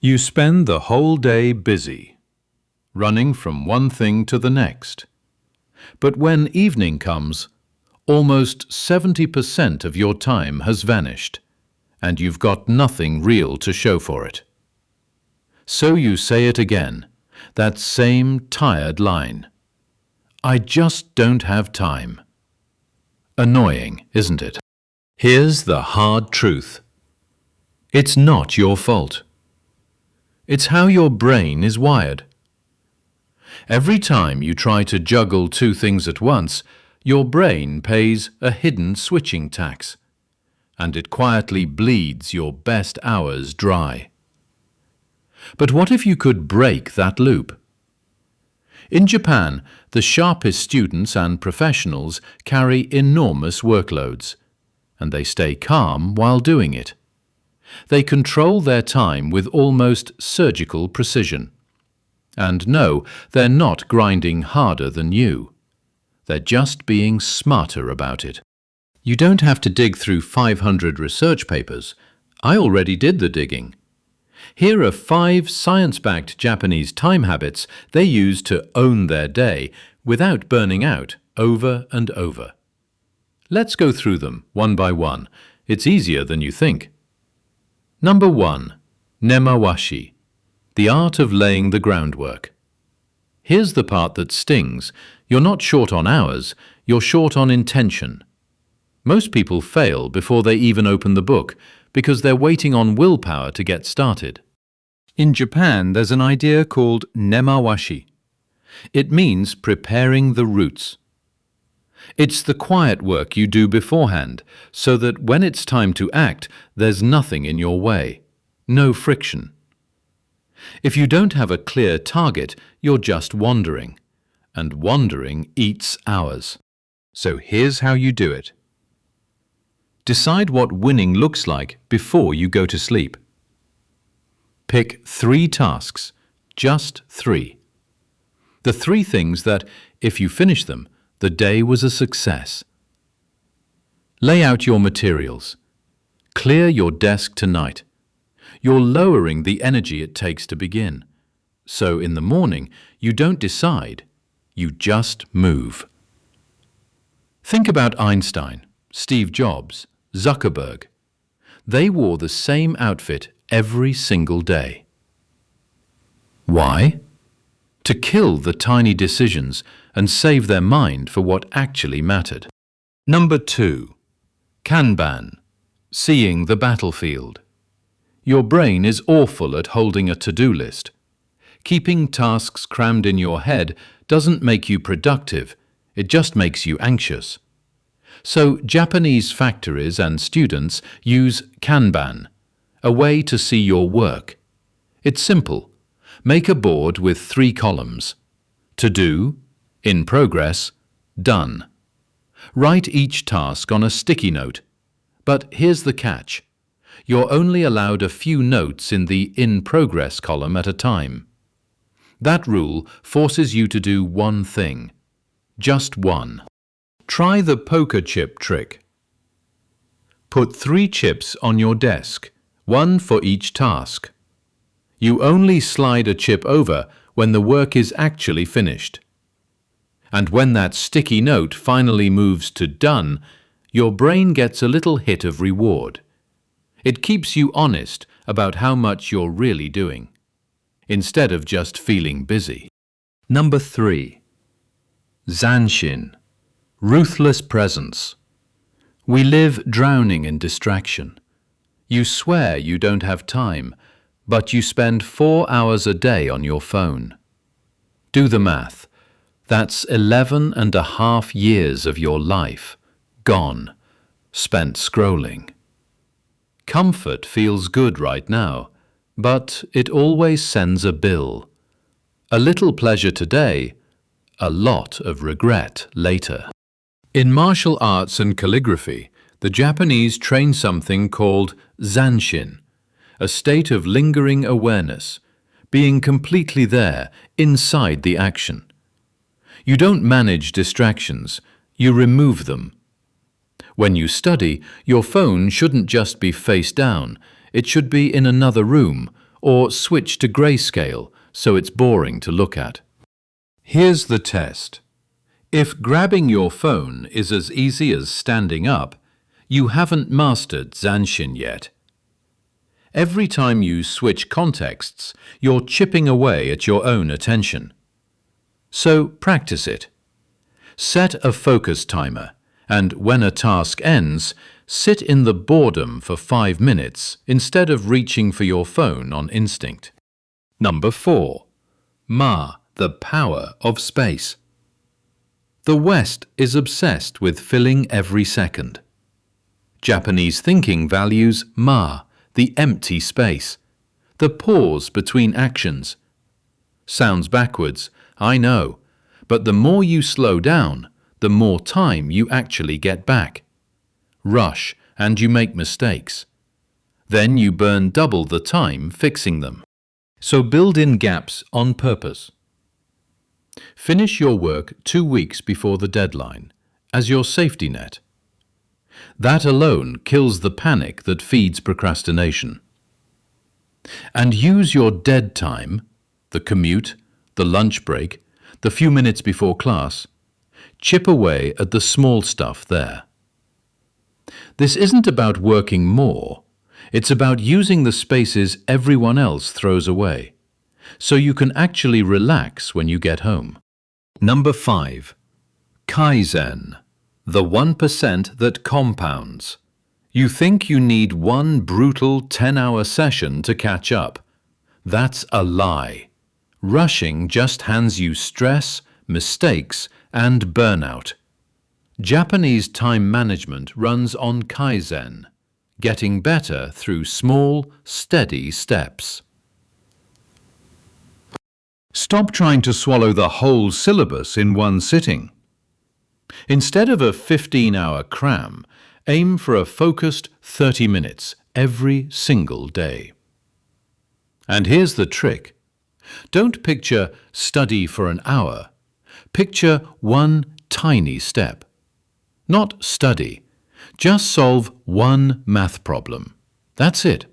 You spend the whole day busy, running from one thing to the next. But when evening comes, almost 70% of your time has vanished, and you've got nothing real to show for it. So you say it again, that same tired line. I just don't have time. Annoying, isn't it? Here's the hard truth. It's not your fault. It's how your brain is wired. Every time you try to juggle two things at once, your brain pays a hidden switching tax, and it quietly bleeds your best hours dry. But what if you could break that loop? In Japan, the sharpest students and professionals carry enormous workloads, and they stay calm while doing it. They control their time with almost surgical precision. And no, they're not grinding harder than you. They're just being smarter about it. You don't have to dig through 500 research papers. I already did the digging. Here are 5 science-backed Japanese time habits they use to own their day without burning out over and over. Let's go through them one by one. It's easier than you think. Number 1. Nemawashi, the art of laying the groundwork. Here's the part that stings. You're not short on hours, you're short on intention. Most people fail before they even open the book because they're waiting on willpower to get started. In Japan, there's an idea called nemawashi. It means preparing the roots. It's the quiet work you do beforehand, so that when it's time to act, there's nothing in your way, no friction. If you don't have a clear target, you're just wandering, and wandering eats hours. So here's how you do it. Decide what winning looks like before you go to sleep. Pick 3 tasks, just 3. The 3 things that, if you finish them, the day was a success. Lay out your materials. Clear your desk tonight. You're lowering the energy it takes to begin. So in the morning, you don't decide, you just move. Think about Einstein, Steve Jobs, Zuckerberg. They wore the same outfit every single day. Why? To kill the tiny decisions and save their mind for what actually mattered. Number 2. Kanban, seeing the battlefield. Your brain is awful at holding a to-do list. Keeping tasks crammed in your head doesn't make you productive, it just makes you anxious. So Japanese factories and students use Kanban, a way to see your work. It's simple. Make a board with 3 columns. To do, in progress, done. Write each task on a sticky note. But here's the catch. You're only allowed a few notes in the in progress column at a time. That rule forces you to do one thing. Just one. Try the poker chip trick. Put 3 chips on your desk, 1 for each task. You only slide a chip over when the work is actually finished. And when that sticky note finally moves to done, your brain gets a little hit of reward. It keeps you honest about how much you're really doing, instead of just feeling busy. Number 3. Zanshin, ruthless presence. We live drowning in distraction. You swear you don't have time, but you spend 4 hours a day on your phone. Do the math. That's 11.5 years of your life, gone, spent scrolling. Comfort feels good right now, but it always sends a bill. A little pleasure today, a lot of regret later. In martial arts and calligraphy, the Japanese train something called zanshin, a state of lingering awareness, being completely there, inside the action. You don't manage distractions, you remove them. When you study, your phone shouldn't just be face down, it should be in another room or switch to grayscale so it's boring to look at. Here's the test. If grabbing your phone is as easy as standing up, you haven't mastered zanshin yet. Every time you switch contexts, you're chipping away at your own attention. So practice it. Set a focus timer, and when a task ends, sit in the boredom for 5 minutes instead of reaching for your phone on instinct. Number 4. Ma, the power of space. The West is obsessed with filling every second. Japanese thinking values ma, the empty space, the pause between actions. Sounds backwards, I know, but the more you slow down, the more time you actually get back. Rush and you make mistakes. Then you burn double the time fixing them. So build in gaps on purpose. Finish your work 2 weeks before the deadline as your safety net. That alone kills the panic that feeds procrastination. And use your dead time, the commute, the lunch break, the few minutes before class. Chip away at the small stuff there. This isn't about working more. It's about using the spaces everyone else throws away, so you can actually relax when you get home. Number 5. Kaizen, the 1% that compounds. You think you need one brutal 10-hour session to catch up. That's a lie. Rushing just hands you stress, mistakes, and burnout. Japanese time management runs on Kaizen, getting better through small, steady steps. Stop trying to swallow the whole syllabus in one sitting. Instead of a 15-hour cram, aim for a focused 30 minutes every single day. And here's the trick. Don't picture study for an hour. Picture one tiny step. Not study. Just solve one math problem. That's it.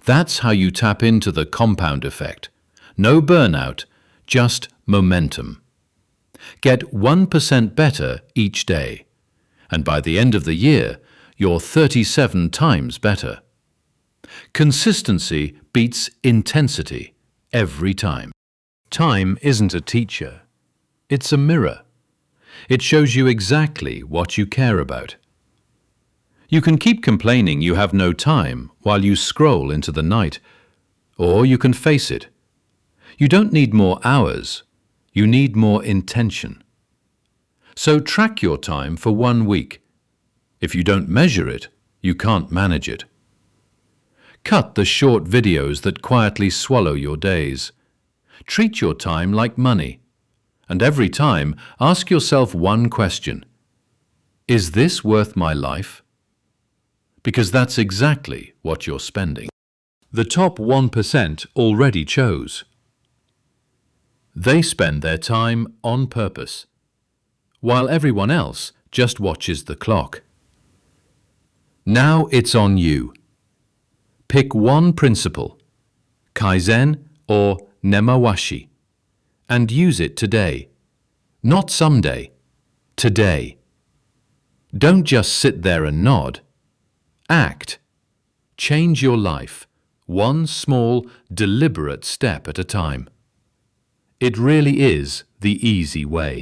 That's how you tap into the compound effect. No burnout, just momentum. Get 1% better each day. And by the end of the year, you're 37 times better. Consistency beats intensity every time. Time isn't a teacher. It's a mirror. It shows you exactly what you care about. You can keep complaining you have no time while you scroll into the night, or you can face it. You don't need more hours. You need more intention. So track your time for 1 week. If you don't measure it, you can't manage it. Cut the short videos that quietly swallow your days. Treat your time like money. And every time, ask yourself one question. Is this worth my life? Because that's exactly what you're spending. The top 1% already chose. They spend their time on purpose, while everyone else just watches the clock. Now it's on you. Pick one principle, Kaizen or Nemawashi, and use it today. Not someday, today. Don't just sit there and nod. Act. Change your life, one small, deliberate step at a time. It really is the easy way.